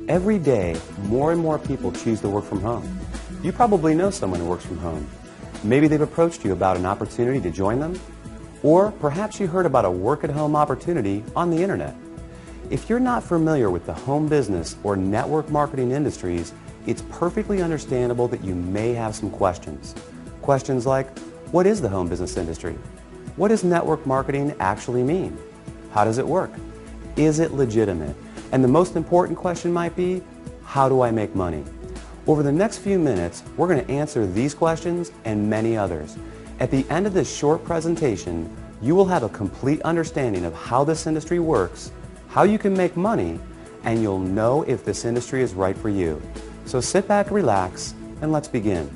Every day, more and more people choose to work from home. You probably know someone who works from home. Maybe they've approached you about an opportunity to join them, or perhaps you heard about a work-at-home opportunity on the internet. If you're not familiar with the home business or network marketing industries, it's perfectly understandable that you may have some questions. Questions like, what is the home business industry? What does network marketing actually mean? How does it work? Is it legitimate? And the most important question might be, how do I make money? Over the next few minutes, we're going to answer these questions and many others. At the end of this short presentation, you will have a complete understanding of how this industry works, how you can make money, and you'll know if this industry is right for you. So sit back, relax, and let's begin.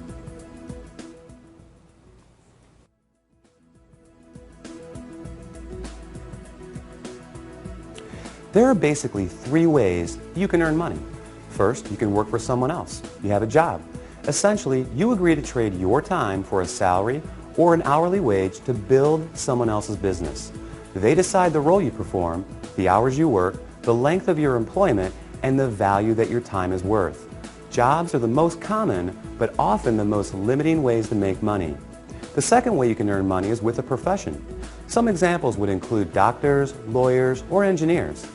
There are basically three ways you can earn money. First, you can work for someone else. You have a job. Essentially, you agree to trade your time for a salary or an hourly wage to build someone else's business. They decide the role you perform, the hours you work, the length of your employment, and the value that your time is worth. Jobs are the most common, but often the most limiting ways to make money. The second way you can earn money is with a profession. Some examples would include doctors, lawyers, or engineers.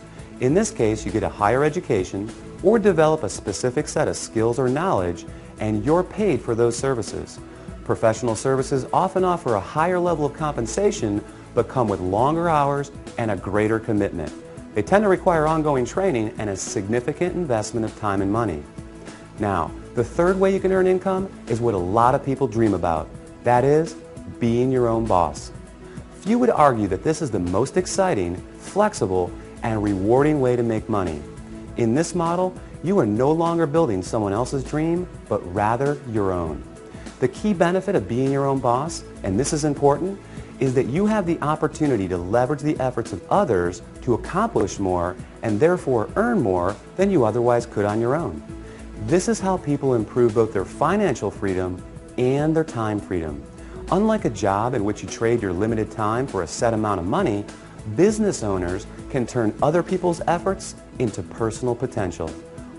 In this case, you get a higher education or develop a specific set of skills or knowledge, and you're paid for those services. Professional services often offer a higher level of compensation, but come with longer hours and a greater commitment. They tend to require ongoing training and a significant investment of time and money. Now, the third way you can earn income is what a lot of people dream about. That is, being your own boss. Few would argue that this is the most exciting, flexible, and rewarding way to make money. In this model, you are no longer building someone else's dream, but rather your own. The key benefit of being your own boss, and this is important, is that you have the opportunity to leverage the efforts of others to accomplish more and therefore earn more than you otherwise could on your own. This is how people improve both their financial freedom and their time freedom. Unlike a job in which you trade your limited time for a set amount of money, business owners can turn other people's efforts into personal potential.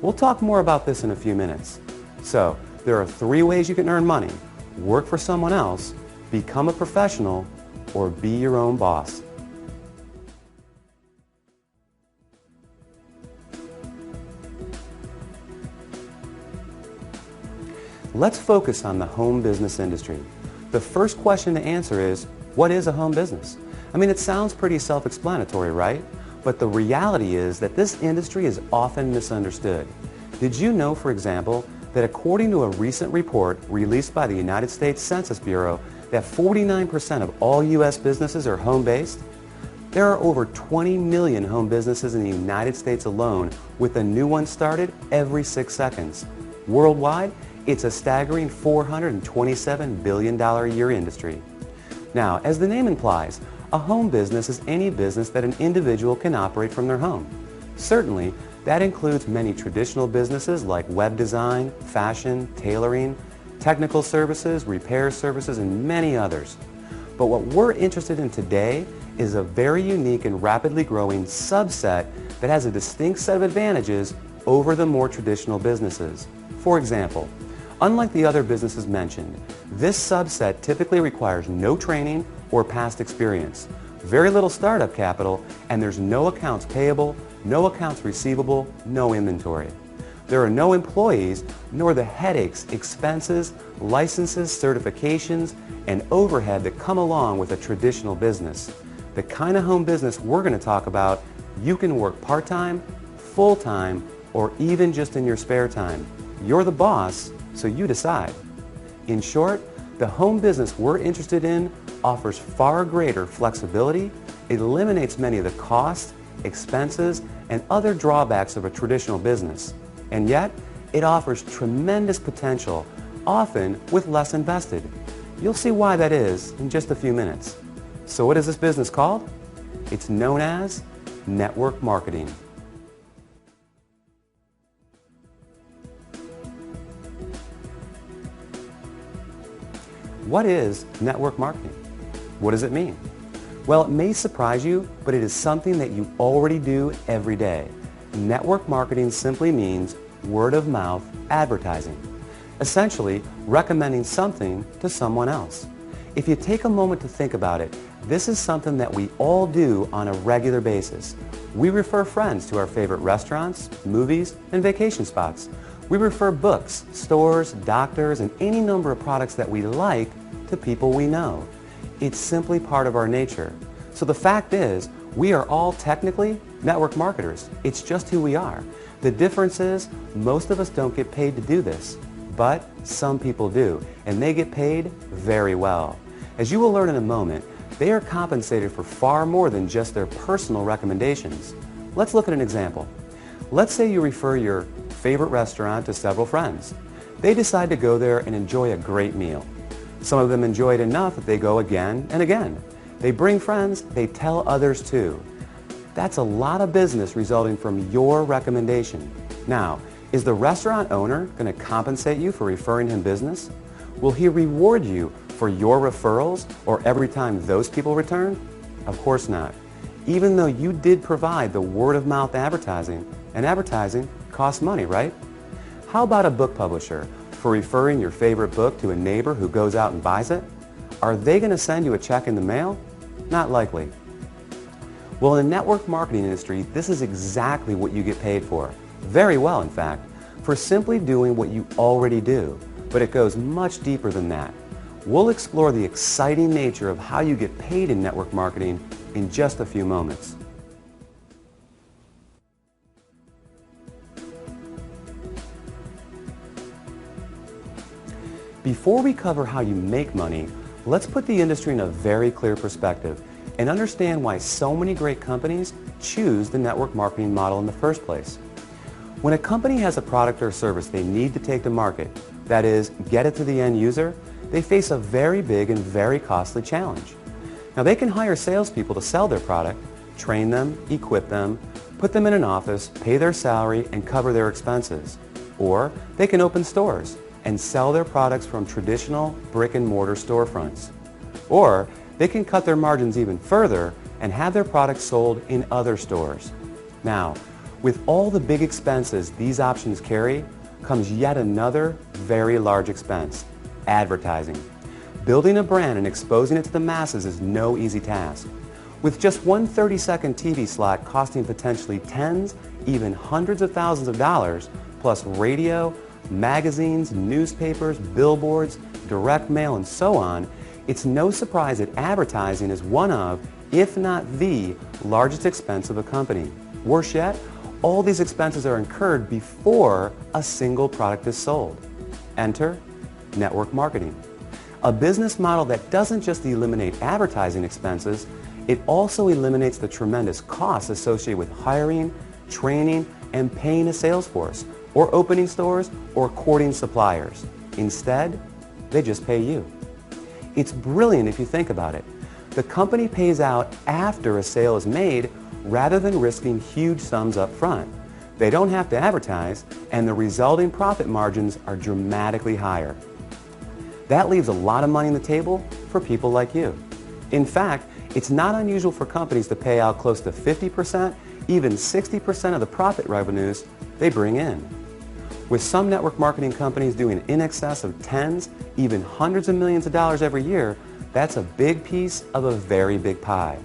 We'll talk more about this in a few minutes. So, there are three ways you can earn money: work for someone else, become a professional, or be your own boss. Let's focus on the home business industry. The first question to answer is, what is a home business? I mean, it sounds pretty self-explanatory, right? But the reality is that this industry is often misunderstood. Did you know, for example, that according to a recent report released by the United States Census Bureau, that 49% of all U.S. businesses are home-based? There are over 20 million home businesses in the United States alone, with a new one started every 6 seconds. Worldwide, it's a staggering $427 billion a year industry. Now, as the name implies, a home business is any business that an individual can operate from their home. Certainly, that includes many traditional businesses like web design, fashion, tailoring, technical services, repair services, and many others. But what we're interested in today is a very unique and rapidly growing subset that has a distinct set of advantages over the more traditional businesses. For example, unlike the other businesses mentioned, this subset typically requires no training or past experience, very little startup capital, and there's no accounts payable, no accounts receivable, no inventory. There are no employees, nor the headaches, expenses, licenses, certifications, and overhead that come along with a traditional business. The kind of home business we're going to talk about, you can work part-time, full-time, or even just in your spare time. You're the boss, so you decide. In short, the home business we're interested in offers far greater flexibility, it eliminates many of the costs, expenses, and other drawbacks of a traditional business. And yet, it offers tremendous potential, often with less invested. You'll see why that is in just a few minutes. So what is this business called? It's known as network marketing. What is network marketing? What does it mean? Well, it may surprise you, but it is something that you already do every day. network marketing simply means word-of-mouth advertising, essentially recommending something to someone else. If you take a moment to think about it, this is something that we all do on a regular basis. We refer friends to our favorite restaurants, movies, and vacation spots. We refer books, stores, doctors, and any number of products that we like to people we know. It's simply part of our nature. So the fact is, we are all technically network marketers. It's just who we are. The difference is, most of us don't get paid to do this, but some people do, and they get paid very well. As you will learn in a moment, they are compensated for far more than just their personal recommendations. Let's look at an example. Let's say you refer your favorite restaurant to several friends. They decide to go there and enjoy a great meal. Some of them enjoy it enough that they go again and again. They bring friends, they tell others too. That's a lot of business resulting from your recommendation. Now, is the restaurant owner going to compensate you for referring him business? Will he reward you for your referrals or every time those people return? Of course not. Even though you did provide the word-of-mouth advertising, and advertising costs money, right? How about a book publisher for referring your favorite book to a neighbor who goes out and buys it? Are they going to send you a check in the mail? Not likely. Well, in the network marketing industry, this is exactly what you get paid for. Very well, in fact, for simply doing what you already do. But it goes much deeper than that. We'll explore the exciting nature of how you get paid in network marketing in just a few moments. Before we cover how you make money, let's put the industry in a very clear perspective and understand why so many great companies choose the network marketing model in the first place. When a company has a product or service they need to take to market, that is, get it to the end user, they face a very big and very costly challenge. Now they can hire salespeople to sell their product, train them, equip them, put them in an office, pay their salary, and cover their expenses. Or they can open stores and sell their products from traditional brick and mortar storefronts. Or they can cut their margins even further and have their products sold in other stores. Now, with all the big expenses these options carry, comes yet another very large expense: advertising. Building a brand and exposing it to the masses is no easy task. With just one 30-second TV slot costing potentially tens, even hundreds of thousands of dollars, plus radio, magazines, newspapers, billboards, direct mail, and so on, it's no surprise that advertising is one of, if not the, largest expense of a company. Worse yet, all these expenses are incurred before a single product is sold. Enter network marketing. A business model that doesn't just eliminate advertising expenses, it also eliminates the tremendous costs associated with hiring, training, and paying a sales force, or opening stores, or courting suppliers. Instead, they just pay you. It's brilliant if you think about it. The company pays out after a sale is made rather than risking huge sums up front. They don't have to advertise, and the resulting profit margins are dramatically higher. That leaves a lot of money on the table for people like you. In fact, it's not unusual for companies to pay out close to 50%, even 60% of the profit revenues they bring in. With some network marketing companies doing in excess of tens, even hundreds of millions of dollars every year, that's a big piece of a very big pie.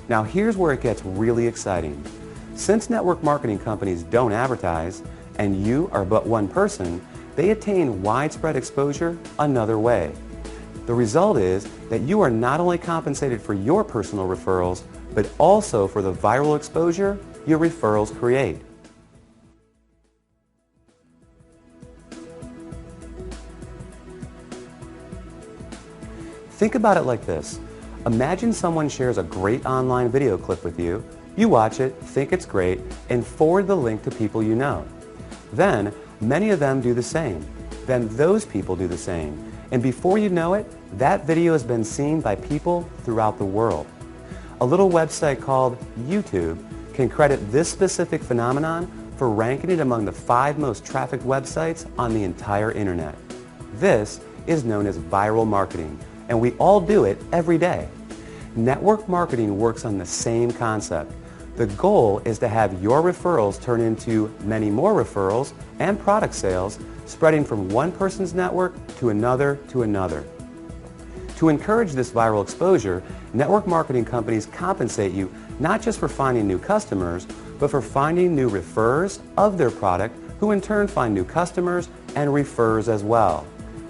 Now here's where it gets really exciting. Since network marketing companies don't advertise, and you are but one person, they attain widespread exposure another way. The result is that you are not only compensated for your personal referrals, but also for the viral exposure your referrals create. Think about it like this. Imagine someone shares a great online video clip with you. You watch it, think it's great, and forward the link to people you know. Then, many of them do the same. Then those people do the same. And before you know it, that video has been seen by people throughout the world. A little website called YouTube can credit this specific phenomenon for ranking it among the 5 most trafficked websites on the entire internet. This is known as viral marketing, and we all do it every day. Network marketing works on the same concept. The goal is to have your referrals turn into many more referrals and product sales, spreading from one person's network to another to another. To encourage this viral exposure, network marketing companies compensate you not just for finding new customers, but for finding new referrers of their product, who in turn find new customers and referrers as well.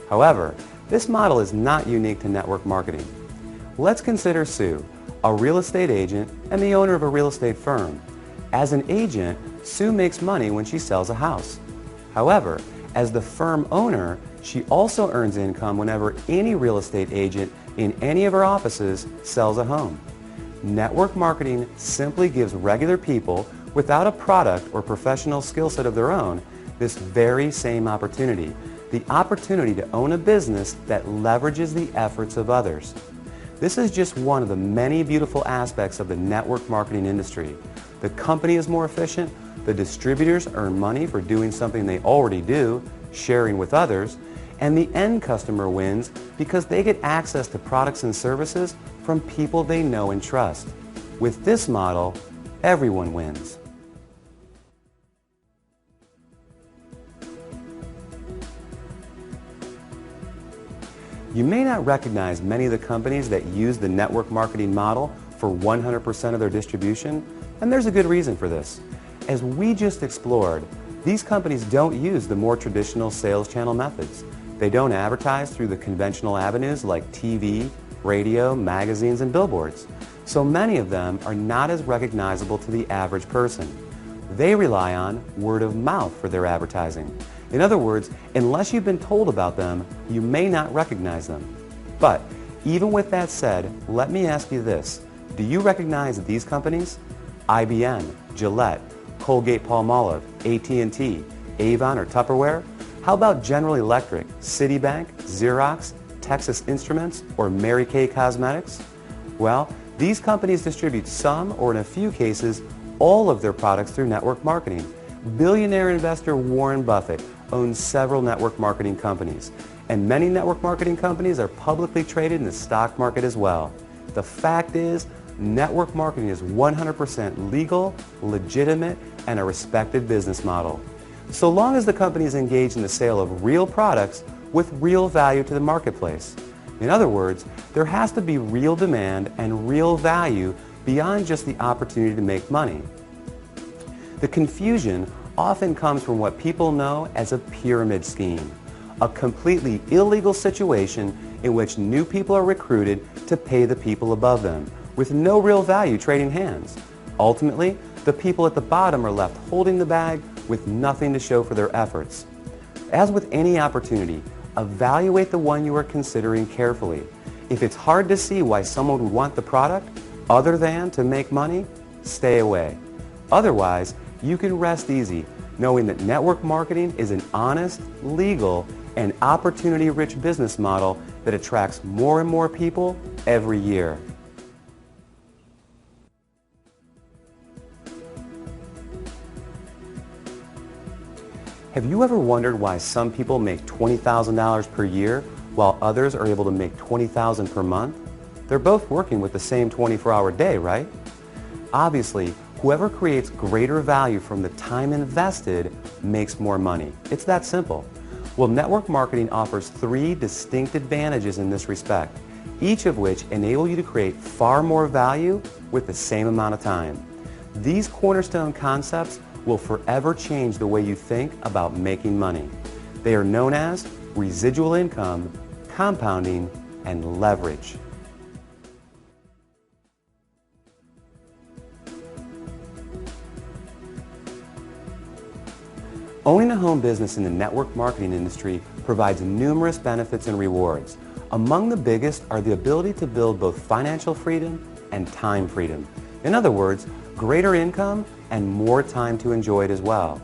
However, this model is not unique to network marketing. Let's consider Sue, a real estate agent and the owner of a real estate firm. As an agent, Sue makes money when she sells a house. However, as the firm owner, she also earns income whenever any real estate agent in any of her offices sells a home. Network marketing simply gives regular people without a product or professional skill set of their own this very same opportunity, the opportunity to own a business that leverages the efforts of others. This is just one of the many beautiful aspects of the network marketing industry. The company is more efficient, the distributors earn money for doing something they already do, sharing with others, and the end customer wins because they get access to products and services from people they know and trust. With this model, everyone wins. You may not recognize many of the companies that use the network marketing model for 100% of their distribution, and there's a good reason for this. As we just explored, these companies don't use the more traditional sales channel methods. They don't advertise through the conventional avenues like TV, radio, magazines, and billboards. So many of them are not as recognizable to the average person. They rely on word of mouth for their advertising. In other words, unless you've been told about them, you may not recognize them. But even with that said, let me ask you this. Do you recognize these companies? IBM, Gillette, Colgate-Palmolive, AT&T, Avon, or Tupperware? How about General Electric, Citibank, Xerox, Texas Instruments, or Mary Kay Cosmetics? Well, these companies distribute some, or in a few cases, all of their products through network marketing. Billionaire investor Warren Buffett owns several network marketing companies, and many network marketing companies are publicly traded in the stock market as well. The fact is, network marketing is 100% legal, legitimate, and a respected business model. So long as the company is engaged in the sale of real products with real value to the marketplace. In other words, there has to be real demand and real value beyond just the opportunity to make money. The confusion often comes from what people know as a pyramid scheme, a completely illegal situation in which new people are recruited to pay the people above them, with no real value trading hands. Ultimately, the people at the bottom are left holding the bag with nothing to show for their efforts. As with any opportunity, evaluate the one you are considering carefully. If it's hard to see why someone would want the product other than to make money, stay away. Otherwise, you can rest easy knowing that network marketing is an honest, legal, and opportunity-rich business model that attracts more and more people every year. Have you ever wondered why some people make $20,000 per year while others are able to make $20,000 per month? They're both working with the same 24-hour day, right? Obviously, whoever creates greater value from the time invested makes more money. It's that simple. Well, network marketing offers 3 distinct advantages in this respect, each of which enable you to create far more value with the same amount of time. These cornerstone concepts will forever change the way you think about making money. They are known as residual income, compounding, and leverage. Owning a home business in the network marketing industry provides numerous benefits and rewards. Among the biggest are the ability to build both financial freedom and time freedom. In other words, greater income and more time to enjoy it as well.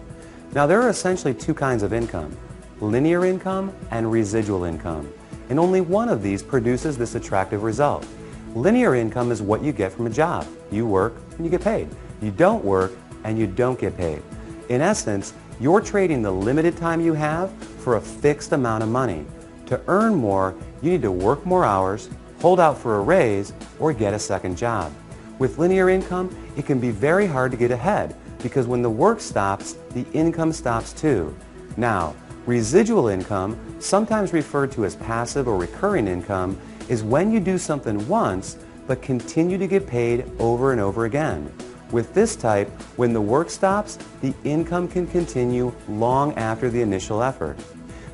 Now, there are essentially 2 kinds of income, linear income and residual income, and only one of these produces this attractive result. Linear income is what you get from a job. You work and you get paid. You don't work and you don't get paid. In essence, you're trading the limited time you have for a fixed amount of money. To earn more, you need to work more hours, hold out for a raise, or get a second job. With linear income, it can be very hard to get ahead because when the work stops, the income stops too. Now, residual income, sometimes referred to as passive or recurring income, is when you do something once but continue to get paid over and over again. With this type, when the work stops, the income can continue long after the initial effort.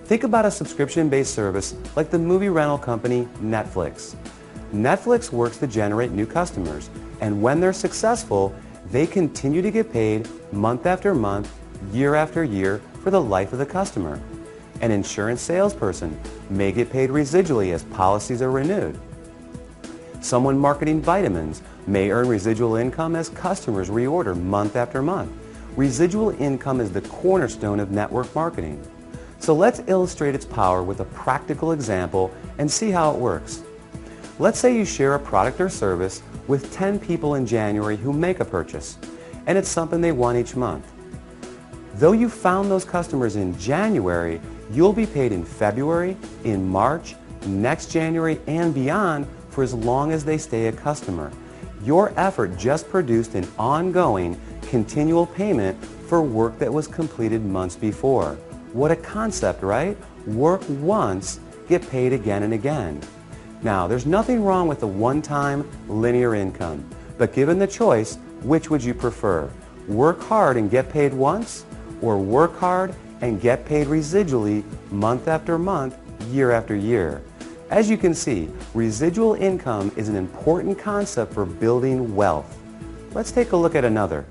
Think about a subscription-based service like the movie rental company Netflix. Netflix works to generate new customers, and when they're successful, they continue to get paid month after month, year after year for the life of the customer. An insurance salesperson may get paid residually as policies are renewed. Someone marketing vitamins may earn residual income as customers reorder month after month. Residual income is the cornerstone of network marketing. So let's illustrate its power with a practical example and see how it works. Let's say you share a product or service with 10 people in January who make a purchase, and it's something they want each month. Though you found those customers in January, you'll be paid in February, in March, next January, and beyond for as long as they stay a customer. Your effort just produced an ongoing, continual payment for work that was completed months before. What a concept, right? Work once, get paid again and again. Now, there's nothing wrong with the one-time linear income, but given the choice, which would you prefer? Work hard and get paid once, or work hard and get paid residually month after month, year after year? As you can see, residual income is an important concept for building wealth. Let's take a look at another.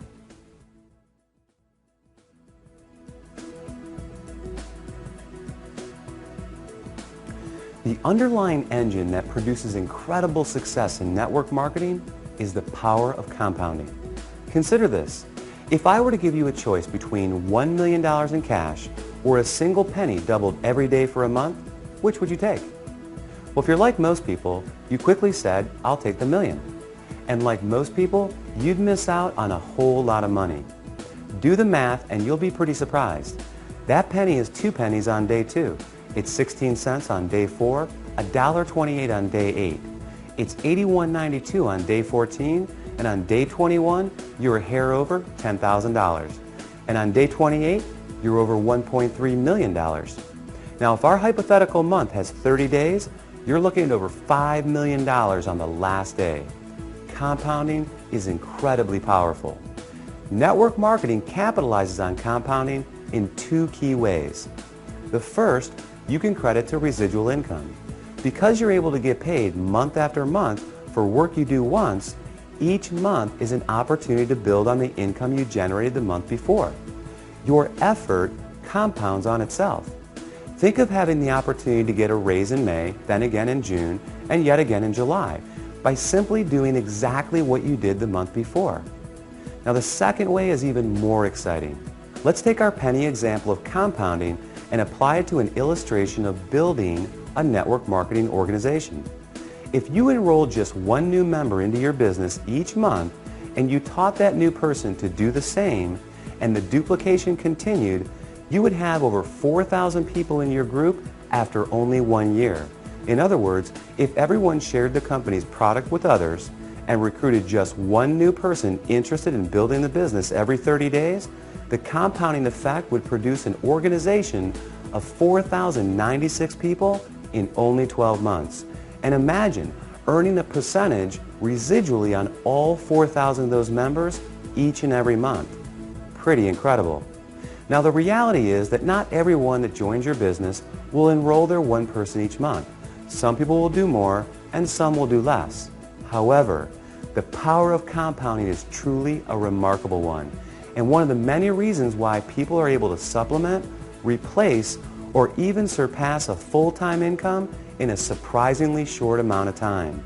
The underlying engine that produces incredible success in network marketing is the power of compounding. Consider this. If I were to give you a choice between $1 million in cash or a single penny doubled every day for a month, which would you take? Well, if you're like most people, you quickly said, I'll take the million. And like most people, you'd miss out on a whole lot of money. Do the math and you'll be pretty surprised. That penny is 2 pennies on day 2. It's 16 cents on day 4, $1.28 on day 8. It's $81.92 on day 14, and on day 21, you're a hair over $10,000. And on day 28, you're over $1.3 million. Now, if our hypothetical month has 30 days, you're looking at over $5 million on the last day. Compounding is incredibly powerful. Network marketing capitalizes on compounding in 2 key ways. The first, you can credit to residual income. Because you're able to get paid month after month for work you do once, each month is an opportunity to build on the income you generated the month before. Your effort compounds on itself. Think of having the opportunity to get a raise in May, then again in June, and yet again in July, by simply doing exactly what you did the month before. Now, the second way is even more exciting. Let's take our penny example of compounding and apply it to an illustration of building a network marketing organization. If you enrolled just 1 new member into your business each month and you taught that new person to do the same and the duplication continued, you would have over 4,000 people in your group after only 1 year. In other words, if everyone shared the company's product with others and recruited just 1 new person interested in building the business every 30 days, the compounding effect would produce an organization of 4,096 people in only 12 months. And imagine earning a percentage residually on all 4,000 of those members each and every month. Pretty incredible. Now, the reality is that not everyone that joins your business will enroll their 1 person each month. Some people will do more and some will do less. However, the power of compounding is truly a remarkable one, and one of the many reasons why people are able to supplement, replace, or even surpass a full-time income in a surprisingly short amount of time.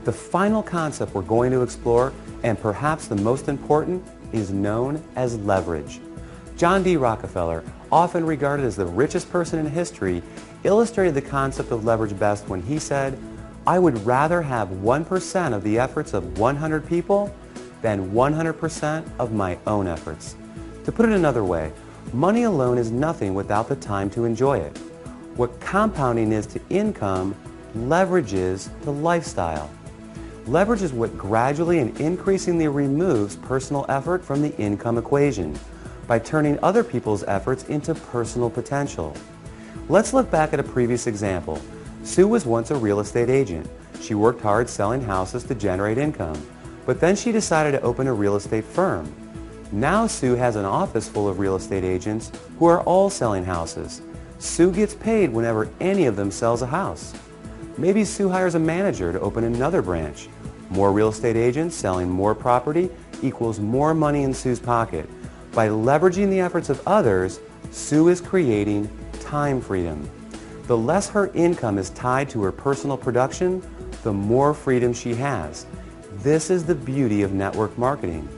The final concept we're going to explore, and perhaps the most important, is known as leverage. John D. Rockefeller, often regarded as the richest person in history, illustrated the concept of leverage best when he said, "I would rather have 1% of the efforts of 100 people than 100% of my own efforts." To put it another way, Money alone is nothing without the time to enjoy it. What compounding is to income, leverage is to lifestyle. Leverage is what gradually and increasingly removes personal effort from the income equation by turning other people's efforts into personal potential. Let's look back at a previous example. Sue was once a real estate agent. She worked hard selling houses to generate income, but then she decided to open a real estate firm. Now Sue has an office full of real estate agents who are all selling houses. Sue gets paid whenever any of them sells a house. Maybe Sue hires a manager to open another branch. More real estate agents selling more property equals more money in Sue's pocket. By leveraging the efforts of others, Sue is creating time freedom. The less her income is tied to her personal production, the more freedom she has. This is the beauty of network marketing.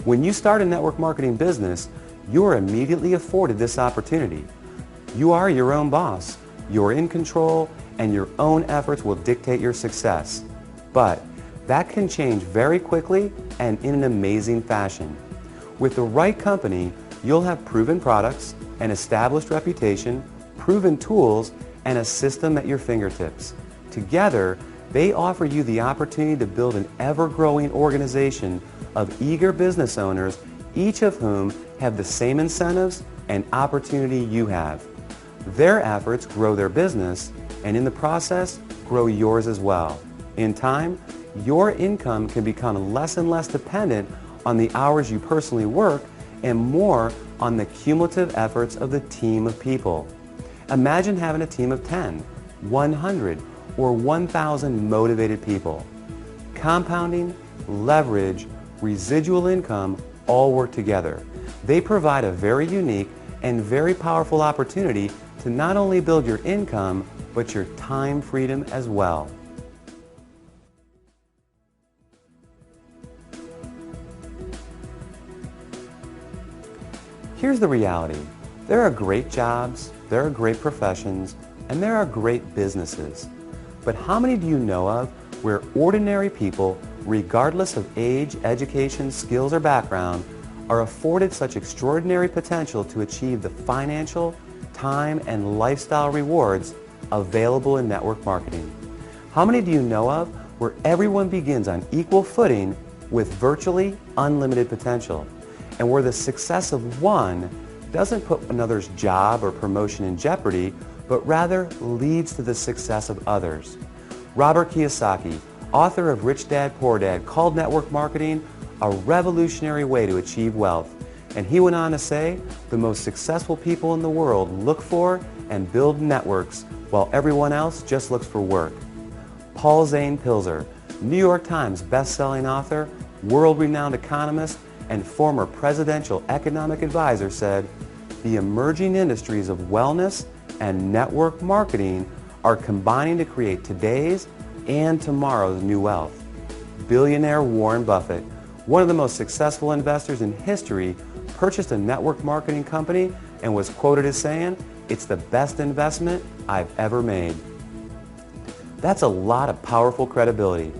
When you start a network marketing business, you are immediately afforded this opportunity. You are your own boss, you're in control, and your own efforts will dictate your success. But that can change very quickly and in an amazing fashion. With the right company, you'll have proven products, an established reputation, proven tools, and a system at your fingertips. Together, they offer you the opportunity to build an ever-growing organization of eager business owners, each of whom have the same incentives and opportunity you have. Their efforts grow their business, and in the process, grow yours as well. In time, your income can become less and less dependent on the hours you personally work and more on the cumulative efforts of the team of people. Imagine having a team of 10, 100, or 1,000 motivated people. Compounding, leverage, residual income all work together. They provide a very unique and very powerful opportunity to not only build your income, but your time freedom as well. Here's the reality. There are great jobs, there are great professions, and there are great businesses. But how many do you know of where ordinary people, regardless of age, education, skills, or background, are afforded such extraordinary potential to achieve the financial, time, and lifestyle rewards available in network marketing? How many do you know of where everyone begins on equal footing with virtually unlimited potential, and where the success of one doesn't put another's job or promotion in jeopardy, but rather leads to the success of others? Robert Kiyosaki, author of Rich Dad, Poor Dad, called network marketing a revolutionary way to achieve wealth. And he went on to say, the most successful people in the world look for and build networks while everyone else just looks for work. Paul Zane Pilzer, New York Times best-selling author, world-renowned economist, and former presidential economic advisor, said, the emerging industries of wellness and network marketing are combining to create today's and tomorrow's new wealth. Billionaire Warren Buffett, one of the most successful investors in history, purchased a network marketing company and was quoted as saying, "It's the best investment I've ever made." That's a lot of powerful credibility.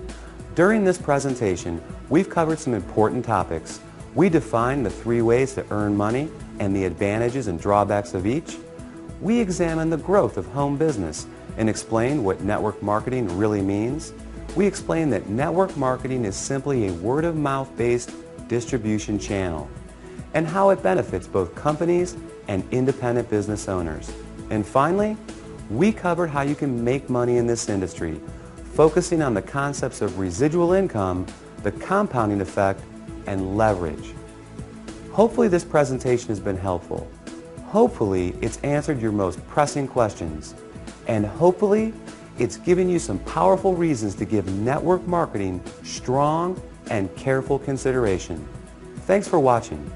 During this presentation, we've covered some important topics. We defined the 3 ways to earn money and the advantages and drawbacks of each. We examined the growth of home business and explained what network marketing really means. We explained that network marketing is simply a word-of-mouth based distribution channel and how it benefits both companies and independent business owners. And finally, we covered how you can make money in this industry, focusing on the concepts of residual income, the compounding effect, and leverage. Hopefully this presentation has been helpful. Hopefully it's answered your most pressing questions. And hopefully it's given you some powerful reasons to give network marketing strong and careful consideration. Thanks for watching.